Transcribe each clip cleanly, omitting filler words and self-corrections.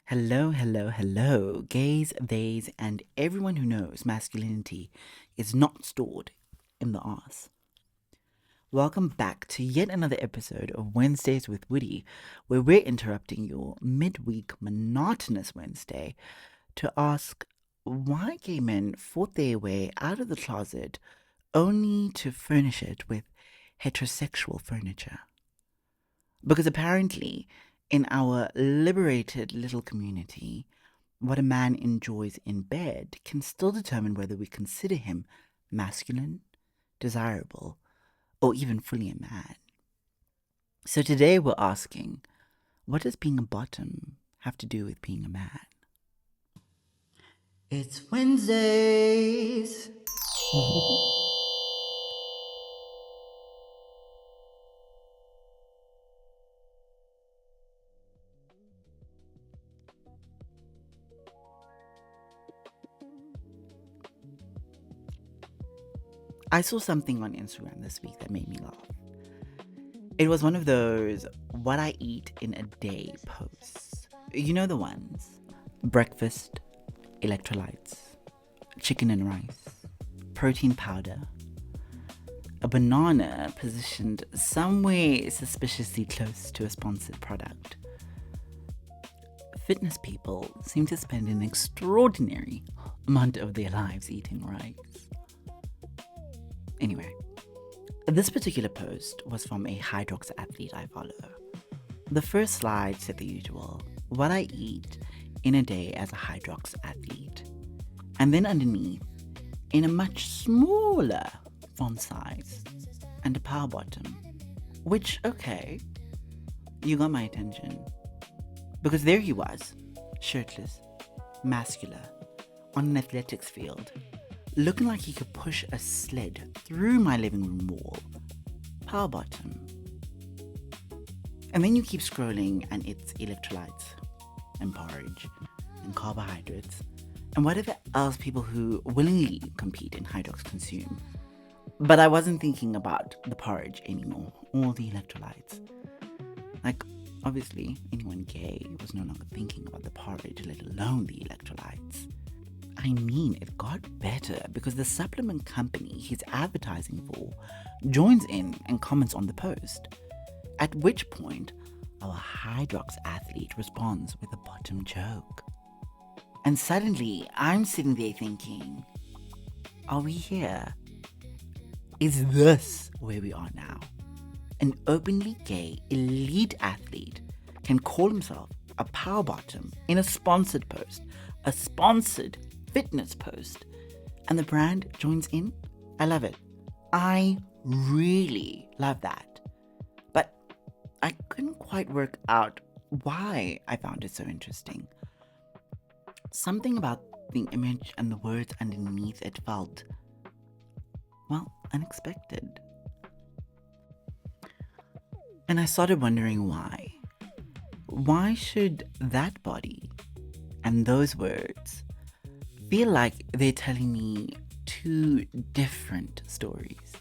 Hello, hello, hello, gays, theys, and everyone who knows masculinity is not stored in the arse. Welcome back to yet another episode of Wednesdays with Woody, where we're interrupting your midweek monotonous Wednesday to ask why gay men fought their way out of the closet only to furnish it with heterosexual furniture. Because apparently, in our liberated little community, what a man enjoys in bed can still determine whether we consider him masculine, desirable, or even fully a man. So today we're asking, what does being a bottom have to do with being a man? It's Wednesdays. I saw something on Instagram this week that made me laugh. It was one of those what I eat in a day posts. You know the ones. Breakfast, electrolytes, chicken and rice, protein powder, a banana positioned somewhere suspiciously close to a sponsored product. Fitness people seem to spend an extraordinary amount of their lives eating rice. Anyway, this particular post was from a Hydrox athlete I follow. The first slide said the usual, what I eat in a day as a Hydrox athlete. And then underneath, in a much smaller font size, and a power bottom. Which, okay, you got my attention. Because there he was, shirtless, muscular, on an athletics field, looking like he could push a sled through my living room wall. Power bottom. And then you keep scrolling and it's electrolytes and porridge and carbohydrates and whatever else people who willingly compete in Hydrox consume. But I wasn't thinking about the porridge anymore, or the electrolytes. Like, obviously, anyone gay was no longer thinking about the porridge, let alone the electrolytes. I mean, it got better because the supplement company he's advertising for joins in and comments on the post. At which point, our Hydrox athlete responds with a bottom joke. And suddenly, I'm sitting there thinking, are we here? Is this where we are now? An openly gay elite athlete can call himself a power bottom in a sponsored post, a sponsored fitness post, and the brand joins in? I love it. I really love that. But I couldn't quite work out why I found it so interesting. Something about the image and the words underneath it felt, well, unexpected. And I started wondering why. Why should that body and those words feel like they're telling me two different stories?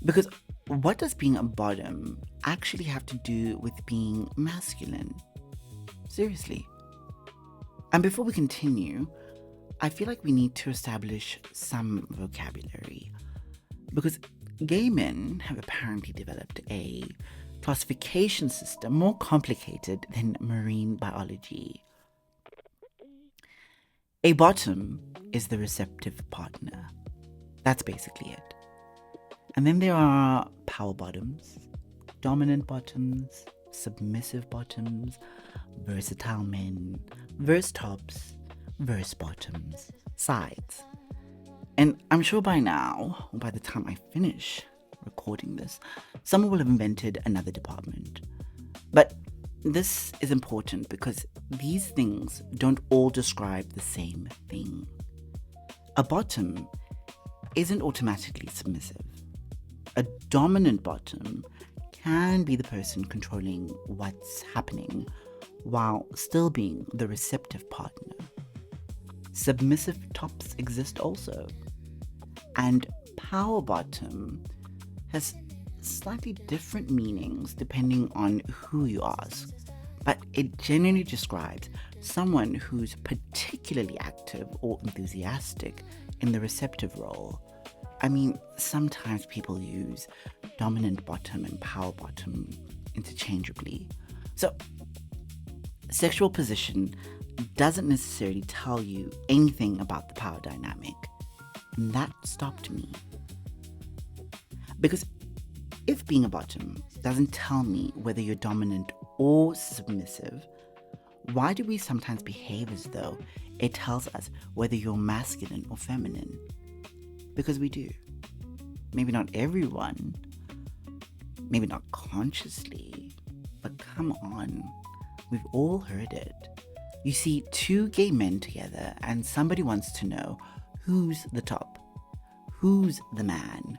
Because what does being a bottom actually have to do with being masculine? Seriously. And before we continue, I feel like we need to establish some vocabulary. Because gay men have apparently developed a classification system more complicated than marine biology. A bottom is the receptive partner. That's basically it. And then there are power bottoms, dominant bottoms, submissive bottoms, versatile men, verse tops, verse bottoms, sides. And I'm sure by now, or by the time I finish recording this, someone will have invented another department. But this is important because these things don't all describe the same thing. A bottom isn't automatically submissive. A dominant bottom can be the person controlling what's happening while still being the receptive partner. Submissive tops exist also. And power bottom has slightly different meanings depending on who you ask, but it generally describes someone who's particularly active or enthusiastic in the receptive role. I mean, sometimes people use dominant bottom and power bottom interchangeably. So, sexual position doesn't necessarily tell you anything about the power dynamic. And that stopped me. Because if being a bottom doesn't tell me whether you're dominant or submissive, why do we sometimes behave as though it tells us whether you're masculine or feminine? Because we do. Maybe not everyone, maybe not consciously, but come on, we've all heard it. You see two gay men together and somebody wants to know who's the top, who's the man,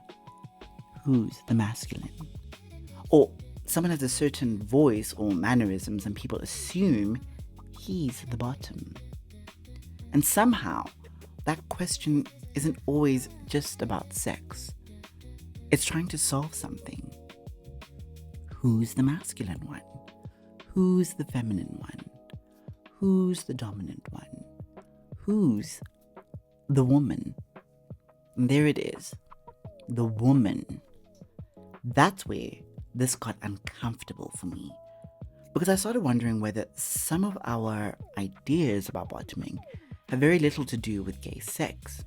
who's the masculine. Or someone has a certain voice or mannerisms and people assume he's the bottom. And somehow that question isn't always just about sex. It's trying to solve something. Who's the masculine one? Who's the feminine one? Who's the dominant one? Who's the woman? And there it is. The woman. That's where this got uncomfortable for me. Because I started wondering whether some of our ideas about bottoming have very little to do with gay sex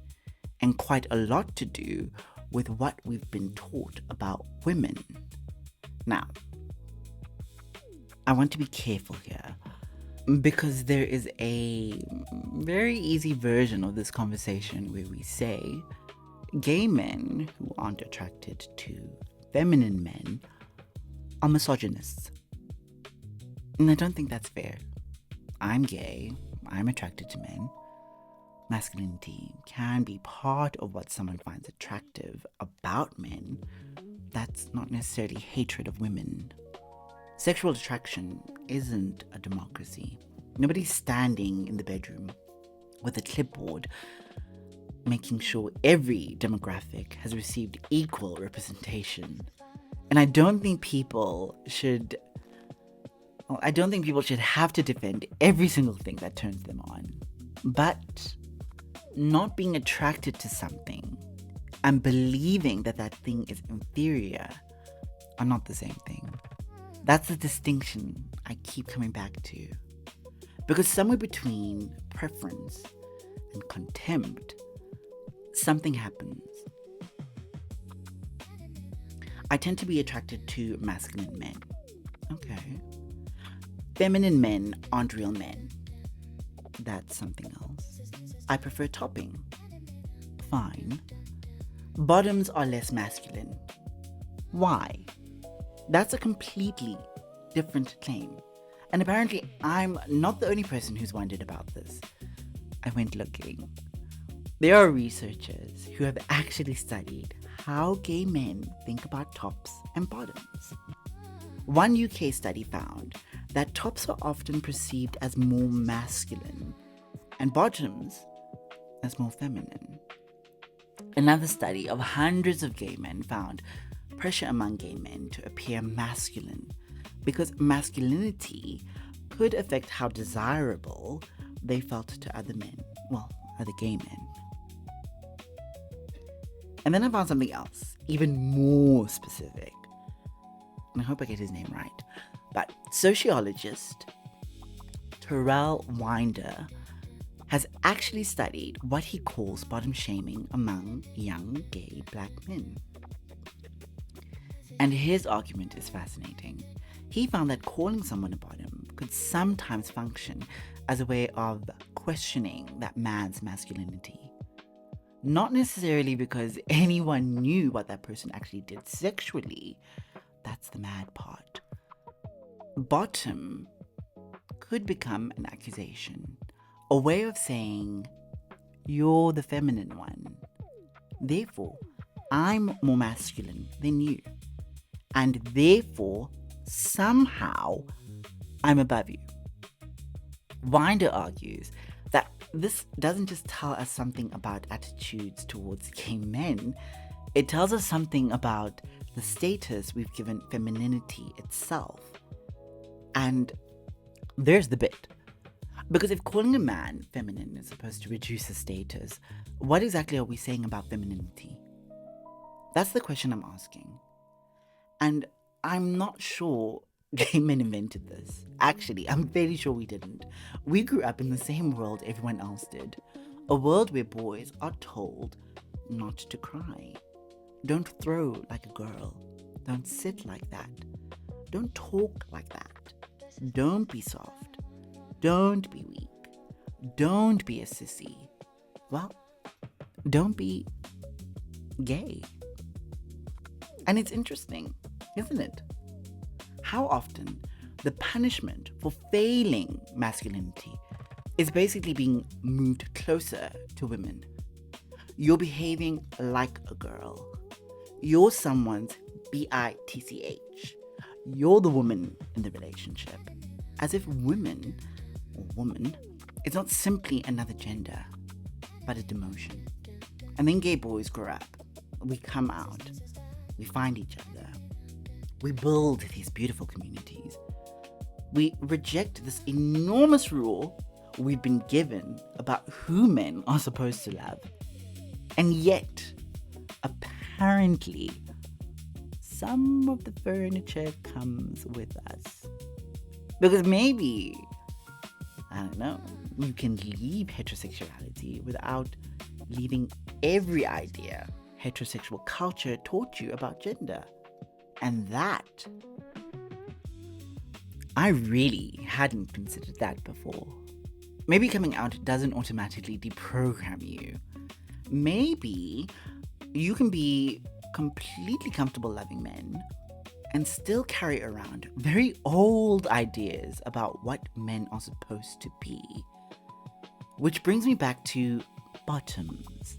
and quite a lot to do with what we've been taught about women. Now, I want to be careful here because there is a very easy version of this conversation where we say gay men who aren't attracted to feminine men are misogynists. And I don't think that's fair. I'm gay. I'm attracted to men. Masculinity can be part of what someone finds attractive about men. That's not necessarily hatred of women. Sexual attraction isn't a democracy. Nobody's standing in the bedroom with a clipboard making sure every demographic has received equal representation. And I don't think people should have to defend every single thing that turns them on. But not being attracted to something and believing that that thing is inferior are not the same thing. That's the distinction I keep coming back to. Because somewhere between preference and contempt, something happens. I tend to be attracted to masculine men. Okay. Feminine men aren't real men. That's something else. I prefer topping. Fine. Bottoms are less masculine. Why? That's a completely different claim. And apparently I'm not the only person who's wondered about this. I went looking. There are researchers who have actually studied how gay men think about tops and bottoms. One UK study found that tops are often perceived as more masculine and bottoms as more feminine. Another study of hundreds of gay men found pressure among gay men to appear masculine because masculinity could affect how desirable they felt to other men, other gay men. And then I found something else, even more specific. And I hope I get his name right. But sociologist Terrell Winder has actually studied what he calls bottom shaming among young gay black men. And his argument is fascinating. He found that calling someone a bottom could sometimes function as a way of questioning that man's masculinity. Not necessarily because anyone knew what that person actually did sexually. That's the mad part. Bottom could become an accusation, a way of saying, you're the feminine one. Therefore, I'm more masculine than you. And therefore, somehow, I'm above you. Winder argues that this doesn't just tell us something about attitudes towards gay men, it tells us something about the status we've given femininity itself. And there's the bit. Because if calling a man feminine is supposed to reduce his status, what exactly are we saying about femininity? That's the question I'm asking. And I'm not sure gay men invented this. Actually, I'm very sure we didn't. We grew up in the same world everyone else did. A world where boys are told not to cry. Don't throw like a girl. Don't sit like that. Don't talk like that. Don't be soft. Don't be weak. Don't be a sissy. Well, don't be gay. And it's interesting, isn't it? How often the punishment for failing masculinity is basically being moved closer to women. You're behaving like a girl. You're someone's bitch. You're the woman in the relationship. As if women, or woman, is not simply another gender, but a demotion. And then gay boys grow up. We come out. We find each other. We build these beautiful communities. We reject this enormous rule we've been given about who men are supposed to love. And yet, apparently, some of the furniture comes with us. Because maybe, I don't know, you can leave heterosexuality without leaving every idea heterosexual culture taught you about gender. And that, I really hadn't considered that before. Maybe coming out doesn't automatically deprogram you. Maybe you can be completely comfortable loving men and still carry around very old ideas about what men are supposed to be. Which brings me back to bottoms.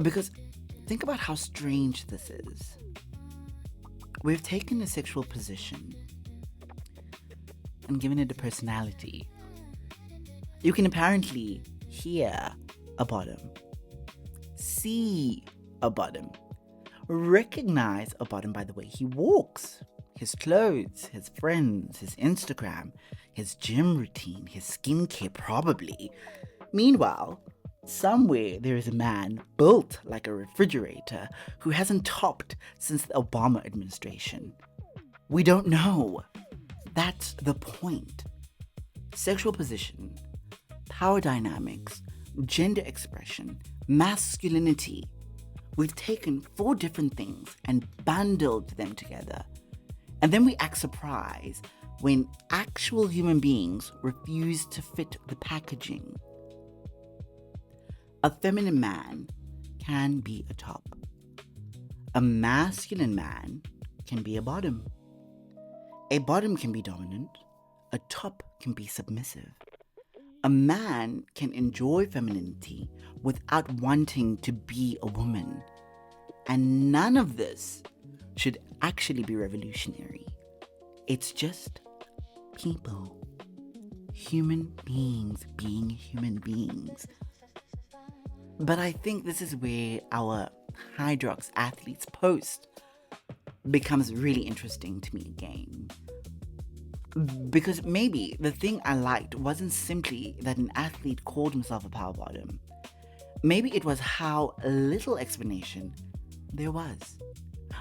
Because think about how strange this is. We've taken a sexual position and given it a personality. You can apparently hear a bottom, see a bottom, recognize a bottom by the way he walks, his clothes, his friends, his Instagram, his gym routine, his skincare probably. Meanwhile, somewhere there is a man built like a refrigerator who hasn't topped since the Obama administration. We don't know. That's the point. Sexual position, power dynamics, gender expression, masculinity. We've taken 4 different things and bundled them together. And then we act surprised when actual human beings refuse to fit the packaging. A feminine man can be a top. A masculine man can be a bottom. A bottom can be dominant. A top can be submissive. A man can enjoy femininity without wanting to be a woman. And none of this should actually be revolutionary. It's just people. Human beings being human beings. But I think this is where our Hydrox athletes post becomes really interesting to me again. Because maybe the thing I liked wasn't simply that an athlete called himself a power bottom. Maybe it was how little explanation there was.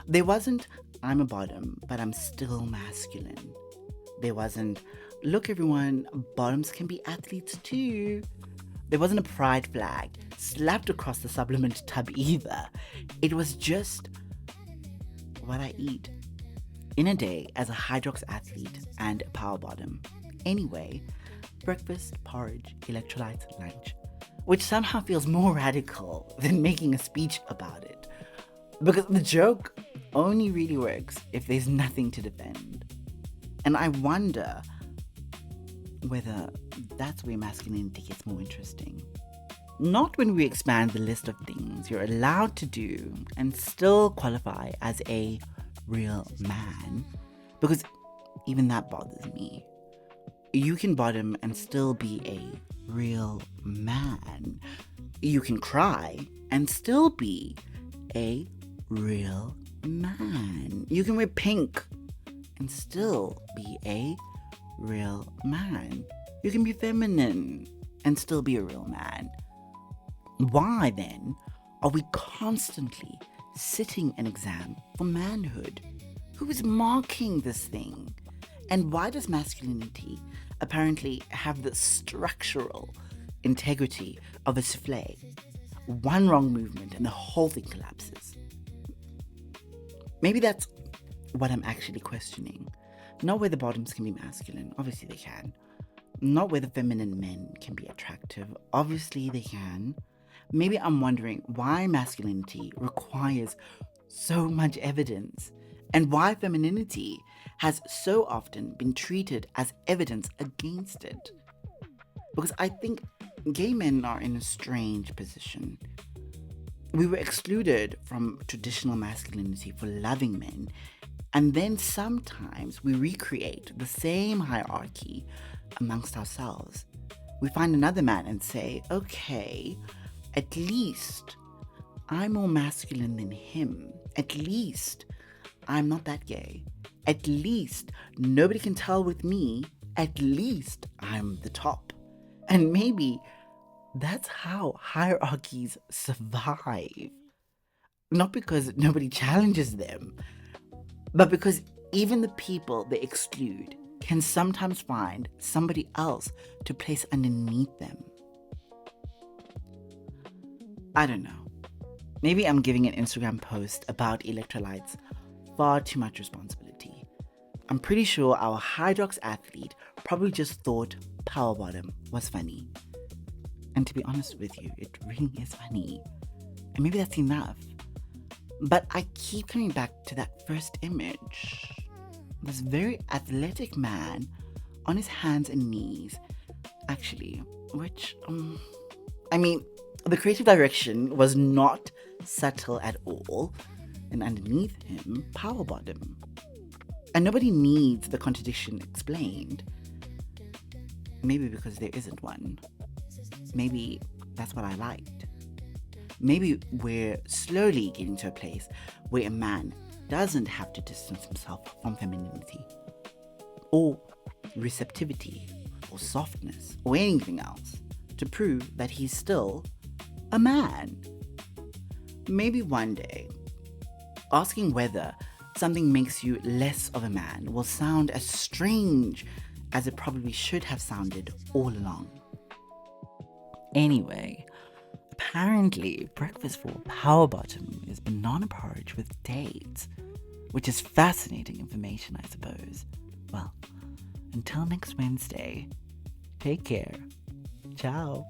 There wasn't, I'm a bottom, but I'm still masculine. There wasn't, look everyone, bottoms can be athletes too. There wasn't a pride flag slapped across the supplement tub either. It was just what I eat in a day as a Hydrox athlete and a power bottom. Anyway, breakfast, porridge, electrolytes, lunch, which somehow feels more radical than making a speech about it. Because the joke only really works if there's nothing to defend. And I wonder whether that's where masculinity gets more interesting. Not when we expand the list of things you're allowed to do and still qualify as a real man, because even that bothers me. You can bottom and still be a real man. You can cry and still be a real man. You can wear pink and still be a real man. You can be feminine and still be a real man. Why then are we constantly sitting an exam for manhood? Who is marking this thing? And why does masculinity apparently have the structural integrity of a souffle? One wrong movement and the whole thing collapses. Maybe that's what I'm actually questioning. Not whether bottoms can be masculine, obviously they can. Not whether feminine men can be attractive, obviously they can. Maybe I'm wondering why masculinity requires so much evidence and why femininity has so often been treated as evidence against it. Because I think gay men are in a strange position. We were excluded from traditional masculinity for loving men, and then sometimes we recreate the same hierarchy amongst ourselves. We find another man and say, okay, at least I'm more masculine than him. At least I'm not that gay. At least nobody can tell with me. At least I'm the top. And maybe that's how hierarchies survive. Not because nobody challenges them, but because even the people they exclude can sometimes find somebody else to place underneath them. I don't know. Maybe I'm giving an Instagram post about electrolytes far too much responsibility. I'm pretty sure our Hydrox athlete probably just thought power bottom was funny. And to be honest with you, it really is funny. And maybe that's enough. But I keep coming back to that first image. This very athletic man on his hands and knees. Actually, which, the creative direction was not subtle at all. And underneath him, power bottom. And nobody needs the contradiction explained. Maybe because there isn't one. Maybe that's what I liked. Maybe we're slowly getting to a place where a man doesn't have to distance himself from femininity, or receptivity, or softness, or anything else to prove that he's still a man. Maybe one day, asking whether something makes you less of a man will sound as strange as it probably should have sounded all along. Anyway, apparently breakfast for power bottom is banana porridge with dates, which is fascinating information, I suppose. Well, until next Wednesday, take care. Ciao.